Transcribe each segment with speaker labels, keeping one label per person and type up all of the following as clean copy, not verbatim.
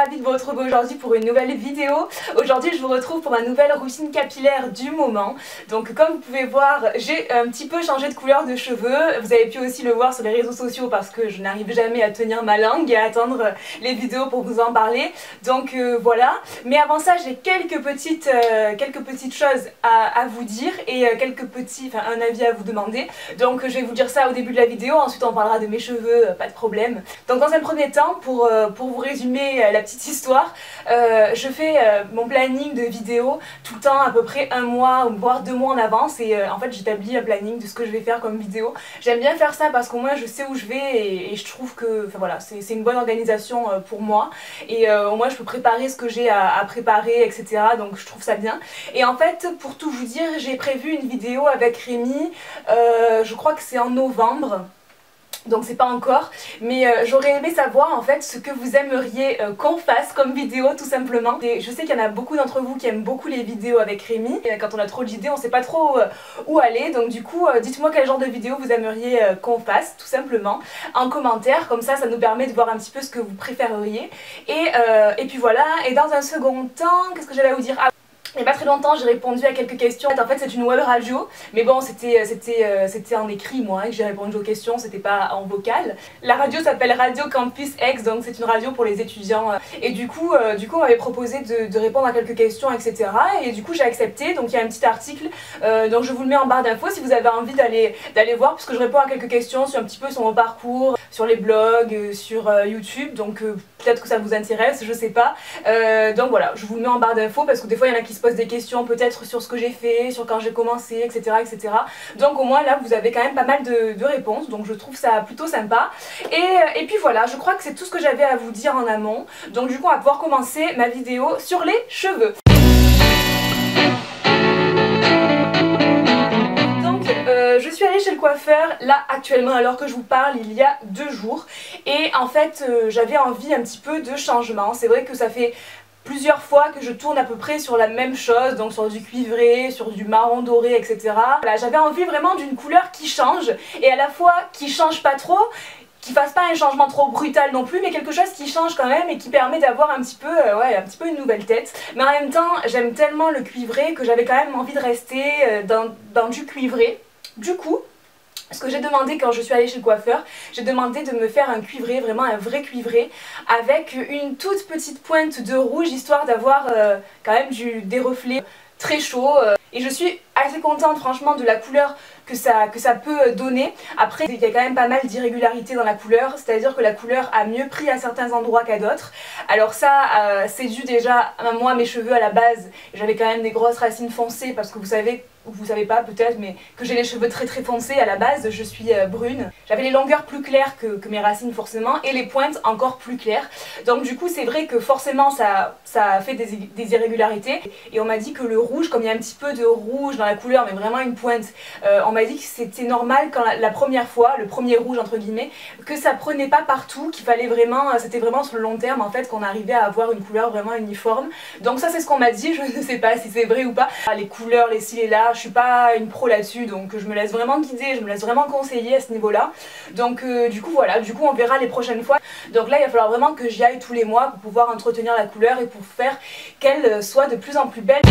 Speaker 1: ravie de vous retrouver aujourd'hui pour une nouvelle vidéo. Aujourd'hui je vous retrouve pour ma nouvelle routine capillaire du moment. Donc comme vous pouvez voir, j'ai un petit peu changé de couleur de cheveux. Vous avez pu aussi le voir sur les réseaux sociaux parce que je n'arrive jamais à tenir ma langue et à attendre les vidéos pour vous en parler. Donc voilà. Mais avant ça j'ai quelques petites choses à vous dire et un avis à vous demander. Donc je vais vous dire ça au début de la vidéo, ensuite on parlera de mes cheveux, pas de problème. Donc dans un premier temps, pour vous résumer la petite histoire, je fais mon planning de vidéos tout le temps à peu près un mois voire 2 mois en avance et en fait j'établis un planning de ce que je vais faire comme vidéo. J'aime bien faire ça parce qu'au moins je sais où je vais et je trouve que voilà, c'est une bonne organisation pour moi et au moins je peux préparer ce que j'ai à préparer, etc. Donc je trouve ça bien. Et en fait pour tout vous dire, j'ai prévu une vidéo avec Rémi, je crois que c'est en novembre. Donc c'est pas encore, mais j'aurais aimé savoir en fait ce que vous aimeriez qu'on fasse comme vidéo tout simplement. Et je sais qu'il y en a beaucoup d'entre vous qui aiment beaucoup les vidéos avec Rémi. Et quand on a trop d'idées on sait pas trop où aller, donc du coup dites-moi quel genre de vidéo vous aimeriez qu'on fasse tout simplement en commentaire, comme ça nous permet de voir un petit peu ce que vous préféreriez. Et puis voilà, et dans un second temps, qu'est-ce que j'allais à vous dire? Il n'y a pas très longtemps j'ai répondu à quelques questions. En fait c'est une web radio, mais bon c'était en écrit moi que j'ai répondu aux questions, c'était pas en vocal. La radio s'appelle Radio Campus Aix, donc c'est une radio pour les étudiants. Et du coup on m'avait proposé de répondre à quelques questions, etc. Et du coup j'ai accepté, donc il y a un petit article, donc je vous le mets en barre d'infos si vous avez envie d'aller voir, parce que je réponds à quelques questions sur un petit peu sur mon parcours, sur les blogs, sur YouTube, donc peut-être que ça vous intéresse, je sais pas. Donc voilà, je vous le mets en barre d'infos parce que des fois il y en a qui se posent des questions peut-être sur ce que j'ai fait, sur quand j'ai commencé, etc., etc. Donc au moins là vous avez quand même pas mal de réponses, donc je trouve ça plutôt sympa. Et puis voilà, je crois que c'est tout ce que j'avais à vous dire en amont. Donc du coup on va pouvoir commencer ma vidéo sur les cheveux. Je suis allée chez le coiffeur là actuellement alors que je vous parle il y a 2 jours et en fait j'avais envie un petit peu de changement. C'est vrai que ça fait plusieurs fois que je tourne à peu près sur la même chose, donc sur du cuivré, sur du marron doré, etc. Voilà, j'avais envie vraiment d'une couleur qui change et à la fois qui change pas trop, qui fasse pas un changement trop brutal non plus, mais quelque chose qui change quand même et qui permet d'avoir un petit peu une nouvelle tête. Mais en même temps j'aime tellement le cuivré que j'avais quand même envie de rester dans du cuivré. Du coup, ce que j'ai demandé quand je suis allée chez le coiffeur, j'ai demandé de me faire un cuivré, vraiment un vrai cuivré, avec une toute petite pointe de rouge, histoire d'avoir quand même des reflets très chauds. Et je suis assez contente franchement de la couleur que ça peut donner. Après il y a quand même pas mal d'irrégularités dans la couleur, c'est à dire que la couleur a mieux pris à certains endroits qu'à d'autres. Alors ça c'est dû déjà à moi, mes cheveux à la base, j'avais quand même des grosses racines foncées parce que vous savez pas peut-être, mais que j'ai les cheveux très foncés à la base, je suis brune. J'avais les longueurs plus claires que mes racines forcément et les pointes encore plus claires. Donc du coup c'est vrai que forcément ça a fait des irrégularités et on m'a dit que le rouge, comme il y a un petit peu de rouge dans la couleur mais vraiment une pointe, on m'a dit que c'était normal quand la première fois, le premier rouge entre guillemets, que ça prenait pas partout, qu'il fallait vraiment, c'était vraiment sur le long terme en fait qu'on arrivait à avoir une couleur vraiment uniforme. Donc ça c'est ce qu'on m'a dit, je ne sais pas si c'est vrai ou pas. Les couleurs, les cils et là, je suis pas une pro là-dessus, donc je me laisse vraiment guider, je me laisse vraiment conseiller à ce niveau-là. Donc du coup voilà, du coup on verra les prochaines fois. Donc là il va falloir vraiment que j'y aille tous les mois pour pouvoir entretenir la couleur et pour faire qu'elle soit de plus en plus belle.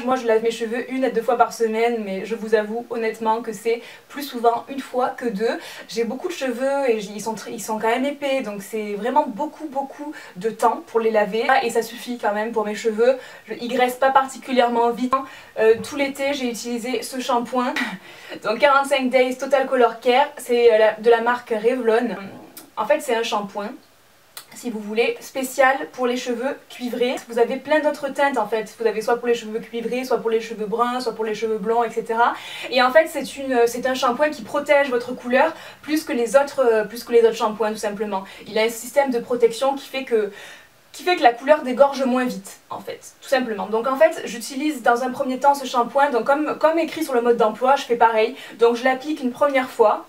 Speaker 1: Moi je lave mes cheveux 1 à 2 fois par semaine, mais je vous avoue honnêtement que c'est plus souvent 1 fois que 2. J'ai beaucoup de cheveux et ils sont quand même épais, donc c'est vraiment beaucoup de temps pour les laver et ça suffit quand même pour mes cheveux. Ils graissent pas particulièrement vite. Tout l'été j'ai utilisé ce shampoing, donc 45 Days Total Color Care, c'est de la marque Revlon. En fait c'est un shampoing, si vous voulez, spécial pour les cheveux cuivrés. Vous avez plein d'autres teintes en fait, vous avez soit pour les cheveux cuivrés, soit pour les cheveux bruns, soit pour les cheveux blonds, etc. Et en fait c'est un shampoing qui protège votre couleur plus que les autres shampoings tout simplement. Il a un système de protection qui fait que la couleur dégorge moins vite en fait, tout simplement. Donc en fait j'utilise dans un premier temps ce shampoing, donc comme écrit sur le mode d'emploi je fais pareil, donc je l'applique une première fois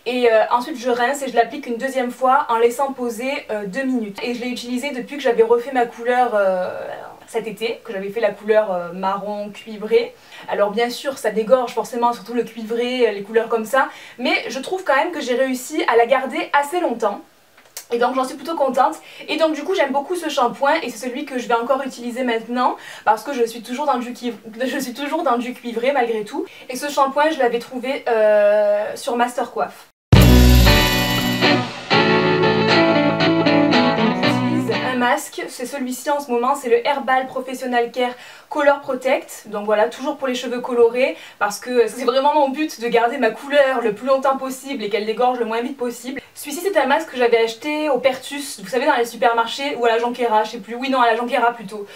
Speaker 1: et ensuite je rince et je l'applique une deuxième fois en laissant poser 2 minutes. Et je l'ai utilisé depuis que j'avais refait ma couleur cet été, que j'avais fait la couleur marron cuivré. Alors bien sûr ça dégorge forcément, surtout le cuivré, les couleurs comme ça, mais je trouve quand même que j'ai réussi à la garder assez longtemps. Et donc j'en suis plutôt contente, et donc du coup j'aime beaucoup ce shampoing et c'est celui que je vais encore utiliser maintenant parce que je suis toujours dans du cuivré malgré tout. Et ce shampoing je l'avais trouvé sur Master Coiffe. Masque, c'est celui-ci en ce moment, c'est le Herbal Professional Care Color Protect, donc voilà, toujours pour les cheveux colorés parce que c'est vraiment mon but de garder ma couleur le plus longtemps possible et qu'elle dégorge le moins vite possible. Celui-ci c'est un masque que j'avais acheté au Pertus, vous savez dans les supermarchés ou à la Jonquera, je sais plus, oui non à la Jonquera plutôt.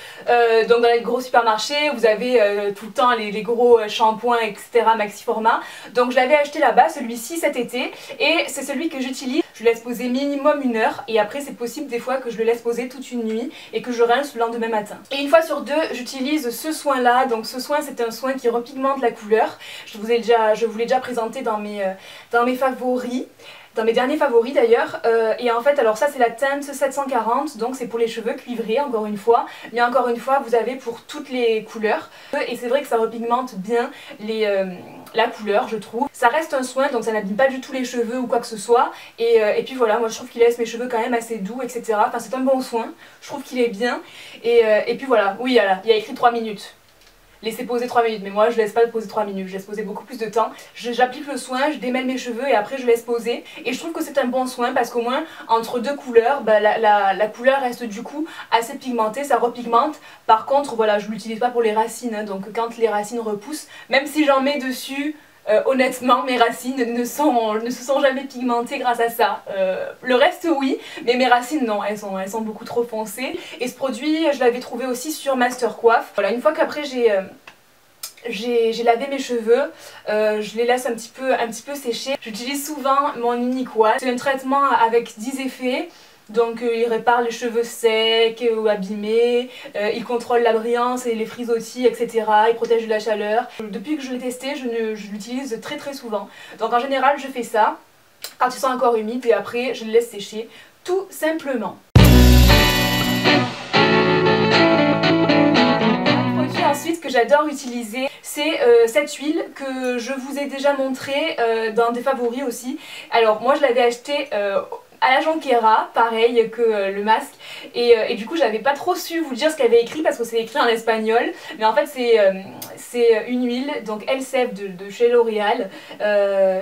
Speaker 1: Donc dans les gros supermarchés vous avez tout le temps les gros shampoings etc maxi format, donc je l'avais acheté là-bas, celui-ci cet été, et c'est celui que j'utilise. Je le laisse poser minimum 1 heure et après c'est possible des fois que je le laisse poser toute une nuit et que je rince le lendemain matin. Et une fois sur deux j'utilise ce soin là, donc ce soin c'est un soin qui repigmente la couleur. Je vous l'ai déjà présenté dans mes favoris. Dans mes derniers favoris d'ailleurs, et en fait alors ça c'est la teinte 740, donc c'est pour les cheveux cuivrés encore une fois, mais encore une fois vous avez pour toutes les couleurs, et c'est vrai que ça repigmente bien la couleur je trouve. Ça reste un soin donc ça n'abîme pas du tout les cheveux ou quoi que ce soit, et puis voilà, moi je trouve qu'il laisse mes cheveux quand même assez doux etc, enfin c'est un bon soin, je trouve qu'il est bien, et puis voilà, oui voilà, il y a écrit 3 minutes. Laisser poser 3 minutes, mais moi je laisse pas poser 3 minutes, je laisse poser beaucoup plus de temps. J'applique le soin, je démêle mes cheveux et après je laisse poser. Et je trouve que c'est un bon soin parce qu'au moins entre deux couleurs, bah, la couleur reste du coup assez pigmentée, ça repigmente. Par contre voilà, je l'utilise pas pour les racines, hein, donc quand les racines repoussent, même si j'en mets dessus, honnêtement mes racines ne se sont jamais pigmentées grâce à ça. Le reste oui, mais mes racines non, elles sont beaucoup trop foncées. Et ce produit je l'avais trouvé aussi sur Master Coiffe. Voilà, une fois qu'après j'ai lavé mes cheveux, je les laisse un petit peu sécher. J'utilise souvent mon Unique Wash. C'est un traitement avec 10 effets. Donc il répare les cheveux secs ou abîmés, il contrôle la brillance et les frisottis etc, il protège de la chaleur. Depuis que je l'ai testé, je l'utilise très souvent. Donc en général je fais ça quand ils sont encore humides et après je les laisse sécher tout simplement. Ensuite que j'adore utiliser, c'est cette huile que je vous ai déjà montré dans des favoris aussi. Alors moi je l'avais acheté à la Jonquera, pareil que le masque, et du coup j'avais pas trop su vous dire ce qu'elle avait écrit parce que c'est écrit en espagnol, mais en fait c'est une huile, donc Elseve de chez L'Oréal,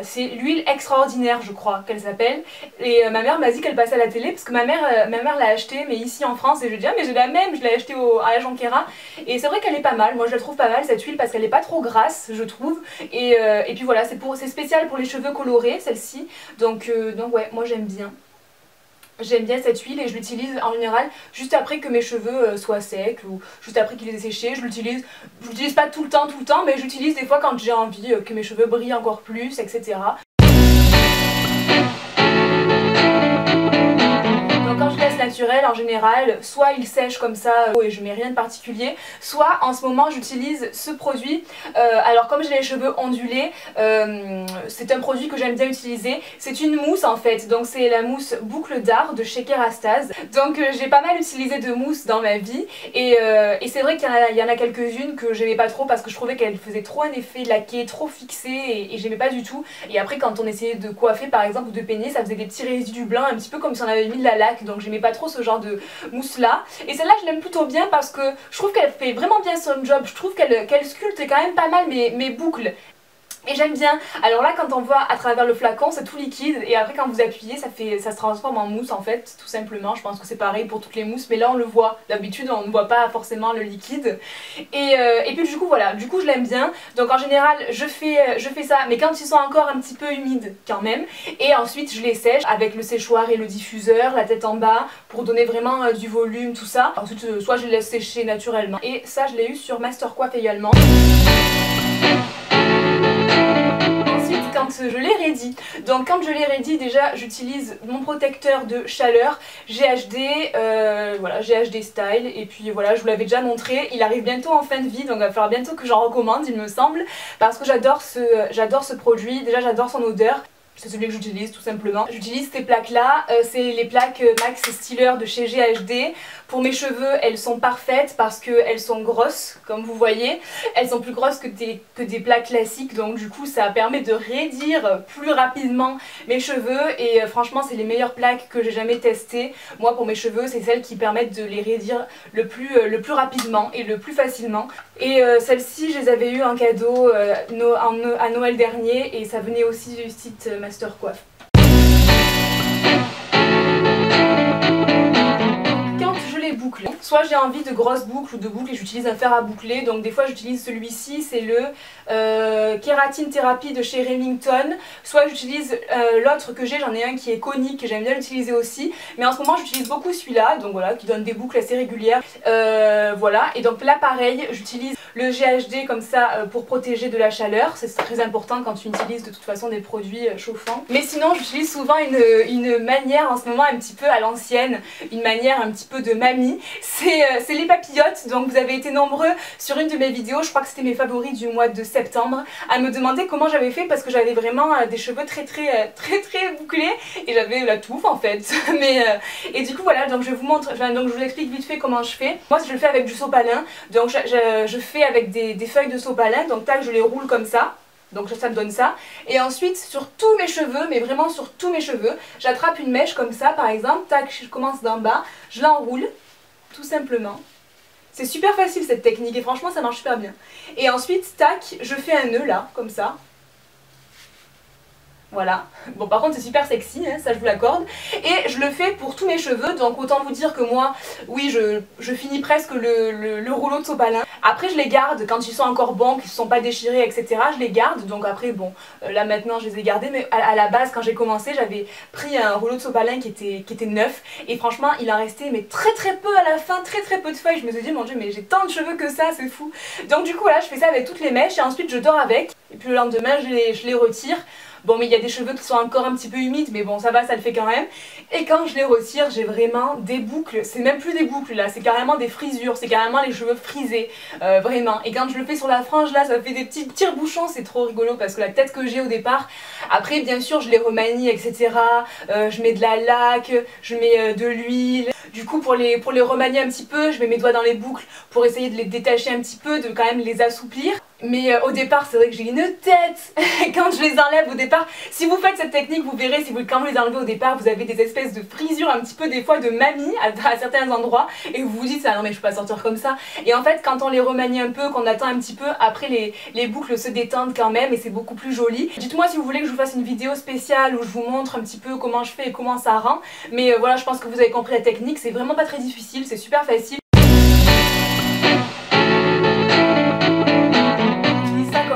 Speaker 1: c'est l'huile extraordinaire je crois qu'elle s'appelle, et ma mère m'a dit qu'elle passait à la télé parce que ma mère l'a achetée mais ici en France, et je lui dis ah mais j'ai la même, je l'ai achetée à la Jonquera, et c'est vrai qu'elle est pas mal, moi je la trouve pas mal cette huile parce qu'elle est pas trop grasse je trouve, et puis voilà, c'est spécial pour les cheveux colorés celle-ci, donc ouais moi j'aime bien. J'aime bien cette huile et je l'utilise en général juste après que mes cheveux soient secs ou juste après qu'ils aient séché. Je l'utilise pas tout le temps mais j'utilise des fois quand j'ai envie que mes cheveux brillent encore plus etc. Quand je laisse naturel en général, soit il sèche comme ça et je mets rien de particulier, soit en ce moment j'utilise ce produit. Alors comme j'ai les cheveux ondulés, c'est un produit que j'aime bien utiliser. C'est une mousse en fait, donc c'est la mousse boucle d'art de chez Kérastase. Donc j'ai pas mal utilisé de mousse dans ma vie et c'est vrai qu'il y en a quelques-unes que j'aimais pas trop parce que je trouvais qu'elles faisaient trop un effet laqué, trop fixé et j'aimais pas du tout. Et après quand on essayait de coiffer par exemple ou de peigner, ça faisait des petits résidus blancs un petit peu comme si on avait mis de la laque. Donc j'aimais pas trop ce genre de mousse là, et celle-là je l'aime plutôt bien parce que je trouve qu'elle fait vraiment bien son job, je trouve qu'elle sculpte quand même pas mal mes boucles. Et j'aime bien. Alors là quand on voit à travers le flacon c'est tout liquide et après quand vous appuyez ça se transforme en mousse en fait tout simplement. Je pense que c'est pareil pour toutes les mousses mais là on le voit. D'habitude on ne voit pas forcément le liquide. Et puis du coup voilà, du coup je l'aime bien. Donc en général je fais ça mais quand ils sont encore un petit peu humides quand même. Et ensuite je les sèche avec le séchoir et le diffuseur, la tête en bas pour donner vraiment du volume tout ça. Ensuite soit je les laisse sécher naturellement. Et ça je l'ai eu sur Master Coiffe également. Quand je l'ai ready, donc quand je l'ai ready déjà j'utilise mon protecteur de chaleur GHD, voilà GHD Style, et puis voilà je vous l'avais déjà montré, il arrive bientôt en fin de vie donc il va falloir bientôt que j'en recommande il me semble, parce que j'adore ce produit, déjà j'adore son odeur. c'est celui que j'utilise tout simplement. J'utilise ces plaques là, c'est les plaques Max Styler de chez GHD. Pour mes cheveux, elles sont parfaites parce qu'elles sont grosses, comme vous voyez. Elles sont plus grosses que des plaques classiques, donc du coup ça permet de raidir plus rapidement mes cheveux. Et franchement c'est les meilleures plaques que j'ai jamais testées. Moi pour mes cheveux c'est celles qui permettent de les raidir le plus rapidement et le plus facilement. Et celles-ci je les avais eues en cadeau à Noël dernier et ça venait aussi du site Master Coiffe. Quand je les boucle, soit j'ai envie de grosses boucles ou de boucles et j'utilise un fer à boucler, donc des fois j'utilise celui-ci, c'est le Kératine Thérapie de chez Remington, soit j'utilise l'autre que j'ai, j'en ai un qui est conique que j'aime bien l'utiliser aussi, mais en ce moment j'utilise beaucoup celui-là, donc voilà, qui donne des boucles assez régulières, voilà, et donc là pareil, j'utilise le GHD comme ça pour protéger de la chaleur, c'est très important quand tu utilises de toute façon des produits chauffants. Mais sinon j'utilise souvent une manière en ce moment un petit peu à l'ancienne, une manière un petit peu de mamie, c'est les papillotes. Donc vous avez été nombreux sur une de mes vidéos, je crois que c'était mes favoris du mois de septembre, à me demander comment j'avais fait parce que j'avais vraiment des cheveux très bouclés et j'avais la touffe en fait. Et du coup voilà, donc je vous montre, donc je vous explique vite fait comment je fais. Moi je le fais avec du sopalin, donc je fais avec des feuilles de sopalin, donc tac je les roule comme ça. Donc ça me donne ça. Et ensuite sur tous mes cheveux, mais vraiment sur tous mes cheveux, j'attrape une mèche comme ça par exemple, tac je commence d'en bas, je l'enroule tout simplement. C'est super facile cette technique et franchement ça marche super bien. Et ensuite tac, je fais un nœud là, comme ça. Voilà, bon par contre c'est super sexy, hein, ça je vous l'accorde. Et je le fais pour tous mes cheveux, donc autant vous dire que moi, oui je finis presque le rouleau de sopalin. Après je les garde quand ils sont encore bons, qu'ils ne sont pas déchirés, etc. Je les garde, donc après bon, là maintenant je les ai gardés, mais à la base quand j'ai commencé j'avais pris un rouleau de sopalin qui était neuf. Et franchement il en restait mais très peu à la fin, très peu de feuilles. Je me suis dit mon dieu mais j'ai tant de cheveux que ça, c'est fou. Donc du coup voilà, je fais ça avec toutes les mèches et ensuite je dors avec. Et puis le lendemain je les retire. Bon mais il y a des cheveux qui sont encore un petit peu humides mais bon ça va, ça le fait quand même. Et quand je les retire j'ai vraiment des boucles, c'est même plus des boucles là, c'est carrément des frisures, c'est carrément les cheveux frisés, vraiment. Et quand je le fais sur la frange là ça fait des petits tire-bouchons, c'est trop rigolo parce que la tête que j'ai au départ, après bien sûr je les remanie etc, je mets de la laque, je mets de l'huile. Du coup pour les remanier un petit peu, je mets mes doigts dans les boucles pour essayer de les détacher un petit peu, de quand même les assouplir. Mais au départ c'est vrai que j'ai une tête quand je les enlève au départ. Si vous faites cette technique vous verrez, quand vous les enlevez au départ vous avez des espèces de frisures un petit peu des fois de mamie à certains endroits. Et vous vous dites ah non mais je peux pas sortir comme ça. Et en fait quand on les remanie un peu, qu'on attend un petit peu, après les boucles se détendent quand même et c'est beaucoup plus joli. Dites-moi si vous voulez que je vous fasse une vidéo spéciale où je vous montre un petit peu comment je fais et comment ça rend. Mais voilà, je pense que vous avez compris la technique, c'est vraiment pas très difficile, c'est super facile.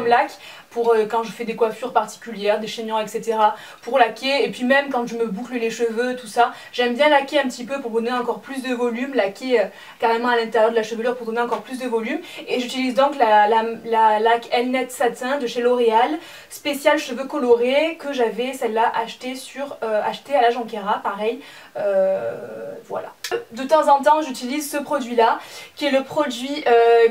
Speaker 1: Lac pour quand je fais des coiffures particulières, des chaignants etc, pour laquer. Et puis même quand je me boucle les cheveux tout ça, j'aime bien laquer un petit peu pour donner encore plus de volume, laquer carrément à l'intérieur de la chevelure pour donner encore plus de volume. Et j'utilise donc la laque Elnet Satin de chez L'Oréal, spéciale cheveux colorés, que j'avais celle-là achetée à la Jonquera, pareil. Voilà. De temps en temps j'utilise ce produit là qui est le produit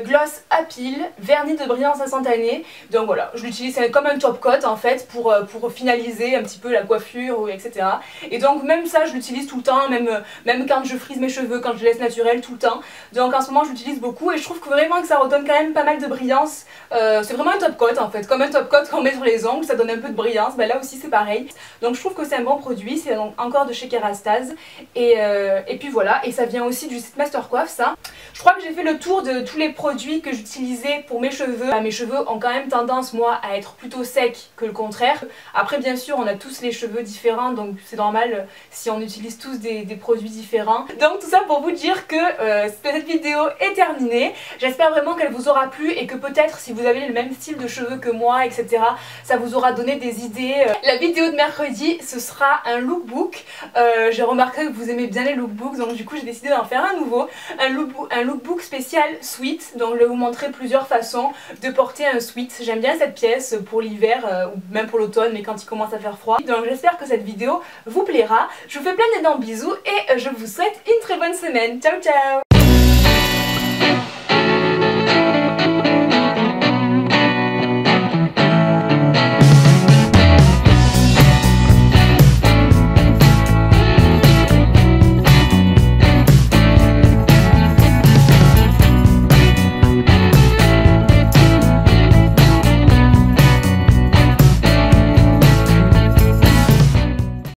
Speaker 1: Gloss Appeal vernis de brillance instantanée. Donc voilà, je l'utilise comme un top coat en fait pour finaliser un petit peu la coiffure etc. Et donc même ça je l'utilise tout le temps, même quand je frise mes cheveux, quand je les laisse naturels, tout le temps. Donc en ce moment je l'utilise beaucoup et je trouve que vraiment que ça redonne quand même pas mal de brillance. C'est vraiment un top coat en fait, comme un top coat qu'on met sur les ongles, ça donne un peu de brillance. Ben là aussi c'est pareil. Donc je trouve que c'est un bon produit, c'est encore de chez Kerastase. Et puis voilà, et ça vient aussi du site Master Coiffe ça. Je crois que j'ai fait le tour de tous les produits que j'utilisais pour mes cheveux. Mes cheveux ont quand même tendance moi à être plutôt secs que le contraire. Après bien sûr on a tous les cheveux différents donc c'est normal si on utilise tous des produits différents. Donc tout ça pour vous dire que cette vidéo est terminée. J'espère vraiment qu'elle vous aura plu et que peut-être si vous avez le même style de cheveux que moi etc, ça vous aura donné des idées. La vidéo de mercredi ce sera un lookbook. J'ai remarqué que vous aimez bien les lookbooks donc du coup j'ai décidé d'en faire un nouveau. Un lookbook spécial sweat, donc je vais vous montrer plusieurs façons de porter un sweat. J'aime bien cette pièce pour l'hiver ou même pour l'automne mais quand il commence à faire froid. Donc j'espère que cette vidéo vous plaira. Je vous fais plein d'énormes bisous et je vous souhaite une très bonne semaine. Ciao ciao.